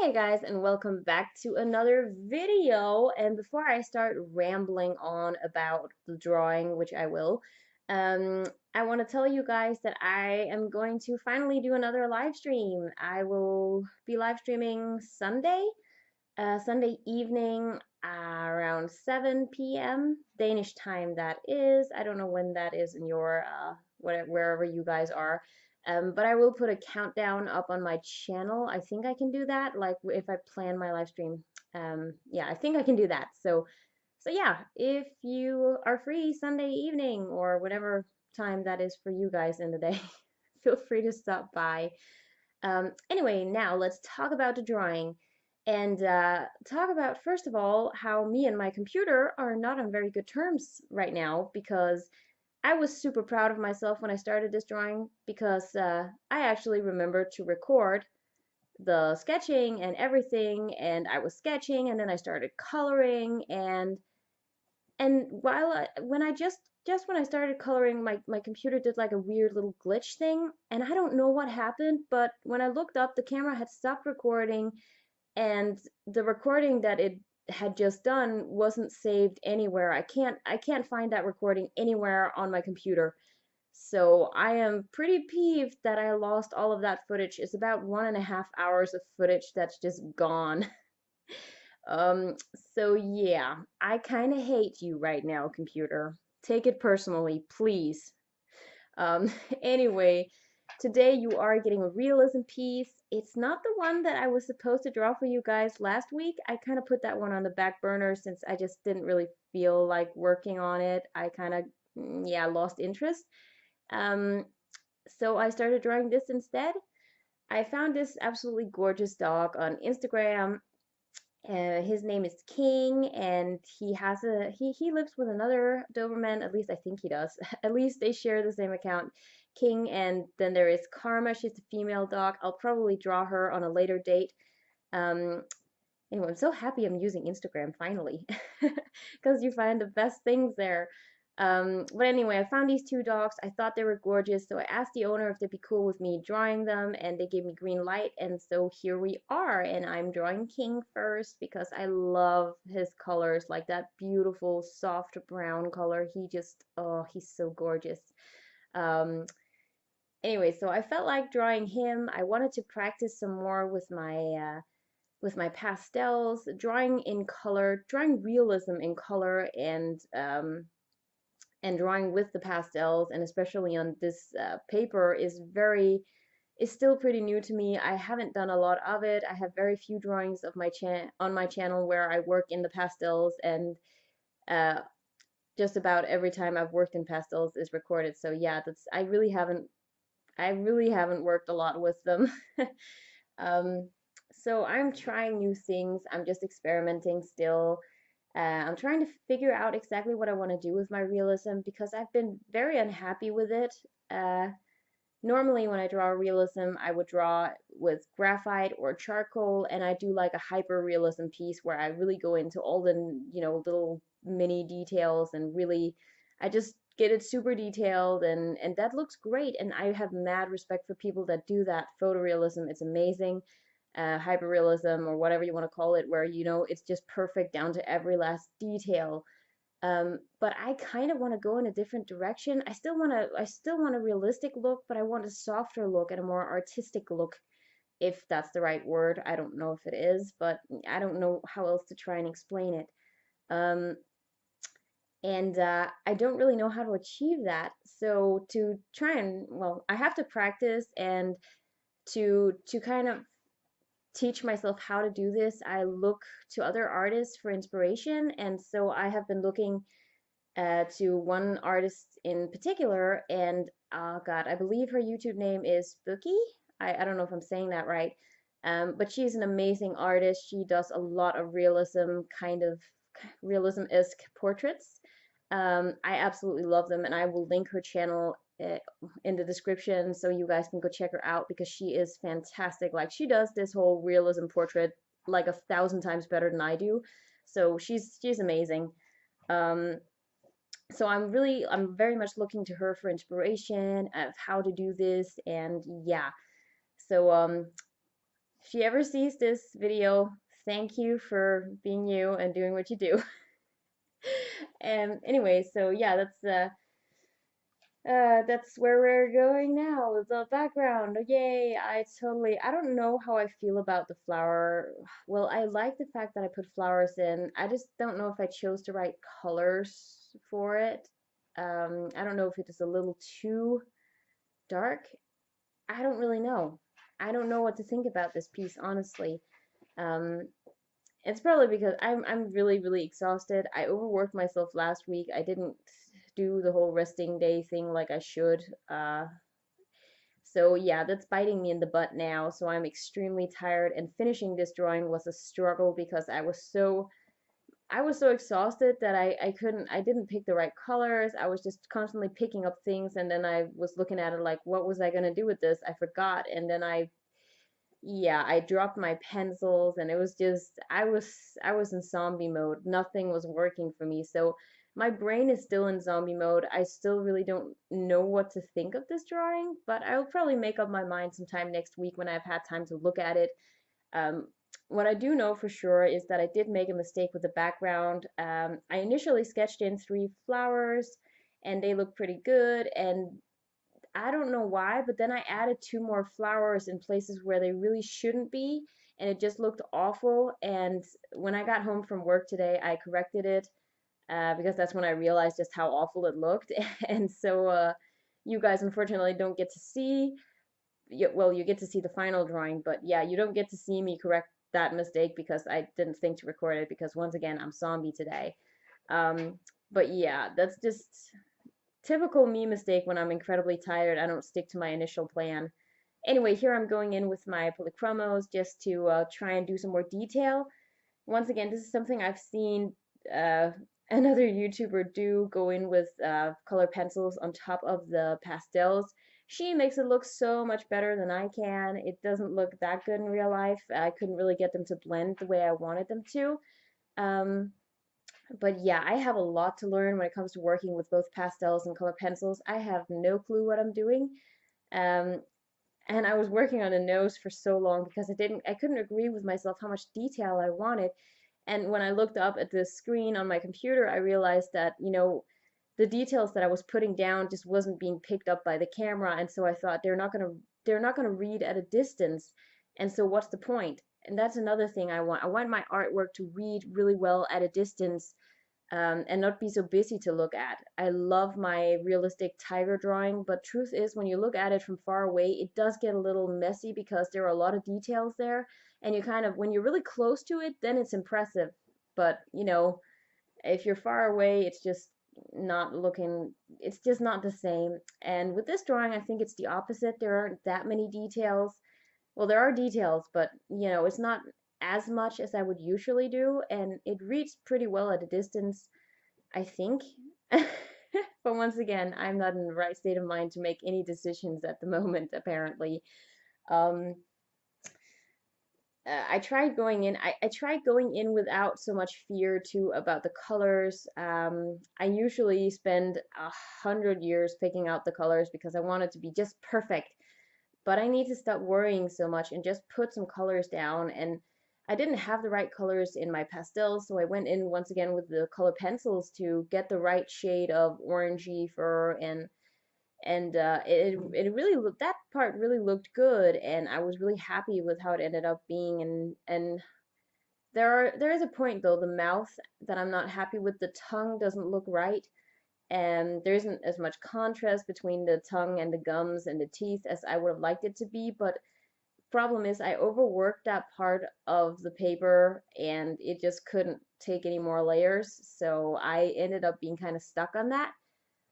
Hey guys, and welcome back to another video. And before I start rambling on about the drawing, which I will, um, I want to tell you guys that I am going to finally do another live stream. I will be live streaming Sunday evening around 7 p.m. Danish time that is. I don't know when that is in your wherever you guys are. But I will put a countdown up on my channel. I think I can do that. Like if I plan my live stream. Yeah, I think I can do that. So yeah, if you are free Sunday evening or whatever time that is for you guys in the day, feel free to stop by. Anyway, now let's talk about the drawing and talk about, first of all, how me and my computer are not on very good terms right now because I was super proud of myself when I started this drawing because I actually remembered to record the sketching and everything, and I was sketching and then I started coloring, and when I just when I started coloring, my computer did like a weird little glitch thing, and I don't know what happened, but when I looked up, the camera had stopped recording, and the recording that it had just done wasn't saved anywhere. I can't find that recording anywhere on my computer. So I am pretty peeved that I lost all of that footage. It's about 1.5 hours of footage that's just gone. Um, so yeah, I kind of hate you right now, computer. Take it personally, please. Um, anyway, today you are getting a realism piece. It's not the one that I was supposed to draw for you guys last week. I kind of put that one on the back burner since I just didn't really feel like working on it. I kind of, yeah, lost interest. Um, so I started drawing this instead. I found this absolutely gorgeous dog on Instagram. His name is King, and he lives with another Doberman. At least I think he does. At least they share the same account, King. And then there is Karma. She's the female dog. I'll probably draw her on a later date. Um, anyway, I'm so happy I'm using Instagram finally, because you find the best things there. But anyway, I found these two dogs. I thought they were gorgeous, so I asked the owner if they'd be cool with me drawing them, and they gave me green light, and so here we are. And I'm drawing King first because I love his colors, like that beautiful soft brown color. Oh, he's so gorgeous. Um, anyway, so I felt like drawing him. I wanted to practice some more with my pastels, drawing in color, drawing realism in color, and drawing with the pastels, and especially on this paper is still pretty new to me. I haven't done a lot of it. I have very few drawings of on my channel where I work in the pastels, and uh, just about every time I've worked in pastels is recorded. So yeah, that's I really haven't worked a lot with them. Um, so I'm trying new things. I'm just experimenting still. I'm trying to figure out exactly what I want to do with my realism because I've been very unhappy with it. Uh, Normally, when I draw realism, I would draw with graphite or charcoal, and I do like a hyper realism piece where I really go into all the, little mini details and really, I just get it super detailed, and that looks great. And I have mad respect for people that do that. Photorealism, it's amazing. Hyperrealism or whatever you want to call it, where it's just perfect down to every last detail. But I kind of want to go in a different direction. I still want a realistic look, but I want a softer look and a more artistic look, if that's the right word. I don't know if it is, but I don't know how else to try and explain it. Um, and I don't really know how to achieve that. So to try and, well, I have to practice, and to kind of teach myself how to do this, I look to other artists for inspiration. And so I have been looking to one artist in particular, and oh God, I believe her YouTube name is Bokkei. I don't know if I'm saying that right, but she's an amazing artist. She does a lot of realism, kind of realism-esque portraits. I absolutely love them, and I will link her channel in the description so you guys can go check her out because she is fantastic. Like she does this whole realism portrait like 1,000 times better than I do. So she's amazing. Um, so I'm very much looking to her for inspiration of how to do this, and yeah. So if she ever sees this video, thank you for being you and doing what you do. And anyway, so yeah, that's where we're going now. The background. Yay. I don't know how I feel about the flower. Well, I like the fact that I put flowers in. I just don't know if I chose the right colors for it. I don't know if it is a little too dark. I don't really know. I don't know what to think about this piece, honestly. Um, it's probably because I'm really, really exhausted. I overworked myself last week. I didn't do the whole resting day thing like I should. So yeah, that's biting me in the butt now. So I'm extremely tired, and finishing this drawing was a struggle because I was so exhausted that I didn't pick the right colors. I was just constantly picking up things, and then I was looking at it like, what was I gonna do with this? I forgot, and then yeah, I dropped my pencils, and it was just I was in zombie mode. Nothing was working for me. So my brain is still in zombie mode. I still really don't know what to think of this drawing, but I'll probably make up my mind sometime next week when I've had time to look at it. Um, what I do know for sure is that I did make a mistake with the background. I initially sketched in three flowers, and they look pretty good, and I don't know why, but then I added two more flowers in places where they really shouldn't be, and it just looked awful. And when I got home from work today, I corrected it because that's when I realized just how awful it looked. And so you guys unfortunately don't get to see, well, you get to see the final drawing, but yeah, you don't get to see me correct that mistake because I didn't think to record it because once again, I'm zombie today. Um, but yeah, that's just typical me mistake when I'm incredibly tired. I don't stick to my initial plan. Anyway, here I'm going in with my polychromos just to try and do some more detail. Once again, this is something I've seen uh, another YouTuber do, go in with color pencils on top of the pastels. She makes it look so much better than I can. It doesn't look that good in real life. I couldn't really get them to blend the way I wanted them to. Um, but yeah, I have a lot to learn when it comes to working with both pastels and color pencils. I have no clue what I'm doing. Um, and I was working on a nose for so long because I couldn't agree with myself how much detail I wanted. And when I looked up at the screen on my computer, I realized that, the details that I was putting down just wasn't being picked up by the camera. And so I thought they're not gonna read at a distance. And so what's the point? And that's another thing I want. I want my artwork to read really well at a distance, and not be so busy to look at. I love my realistic tiger drawing, but truth is, when you look at it from far away, it does get a little messy because there are a lot of details there, and you kind of, when you're really close to it, then it's impressive. But, if you're far away, it's just not the same. And with this drawing, I think it's the opposite. There aren't that many details. Well, there are details, but it's not as much as I would usually do, and it reads pretty well at a distance, I think. But once again, I'm not in the right state of mind to make any decisions at the moment, apparently. Um, I tried going in without so much fear too about the colors. I usually spend 100 years picking out the colors because I want it to be just perfect, but I need to stop worrying so much and just put some colors down. And I didn't have the right colors in my pastels, so I went in once again with the color pencils to get the right shade of orangey fur, and it really looked, that part really looked good, and I was really happy with how it ended up being. And there is a point though, the mouth, that I'm not happy with. The tongue doesn't look right, and there isn't as much contrast between the tongue and the gums and the teeth as I would have liked it to be. But problem is I overworked that part of the paper, and it just couldn't take any more layers, so I ended up being kind of stuck on that.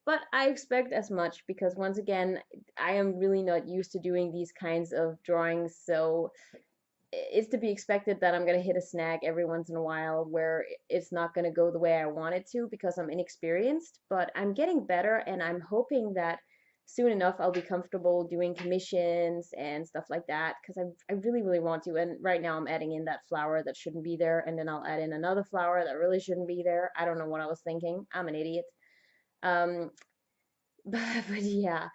But I expect as much because once again, I am really not used to doing these kinds of drawings, so it's to be expected that I'm going to hit a snag every once in a while where it's not going to go the way I want it to because I'm inexperienced. But I'm getting better, and I'm hoping that soon enough I'll be comfortable doing commissions and stuff like that because I really, really want to. And right now I'm adding in that flower that shouldn't be there, and then I'll add in another flower that really shouldn't be there. I don't know what I was thinking. I'm an idiot. Um, but yeah,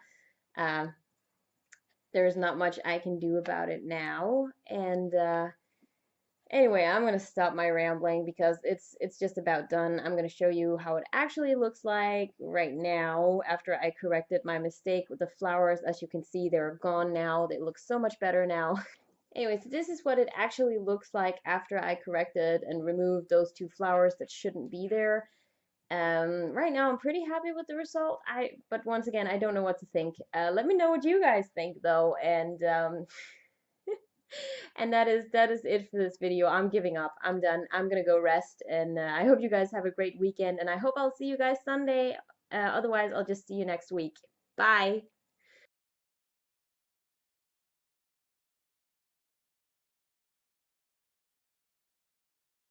um, there's not much I can do about it now. And anyway, I'm gonna stop my rambling because it's just about done. I'm gonna show you how it actually looks like right now after I corrected my mistake with the flowers. As you can see, they're gone now. They look so much better now. Anyways, this is what it actually looks like after I corrected and removed those two flowers that shouldn't be there. Right now I'm pretty happy with the result. But once again, I don't know what to think. Let me know what you guys think though, and and that is it for this video. I'm giving up. I'm done. I'm gonna go rest, and I hope you guys have a great weekend, and I hope I'll see you guys Sunday. Otherwise, I'll just see you next week. Bye.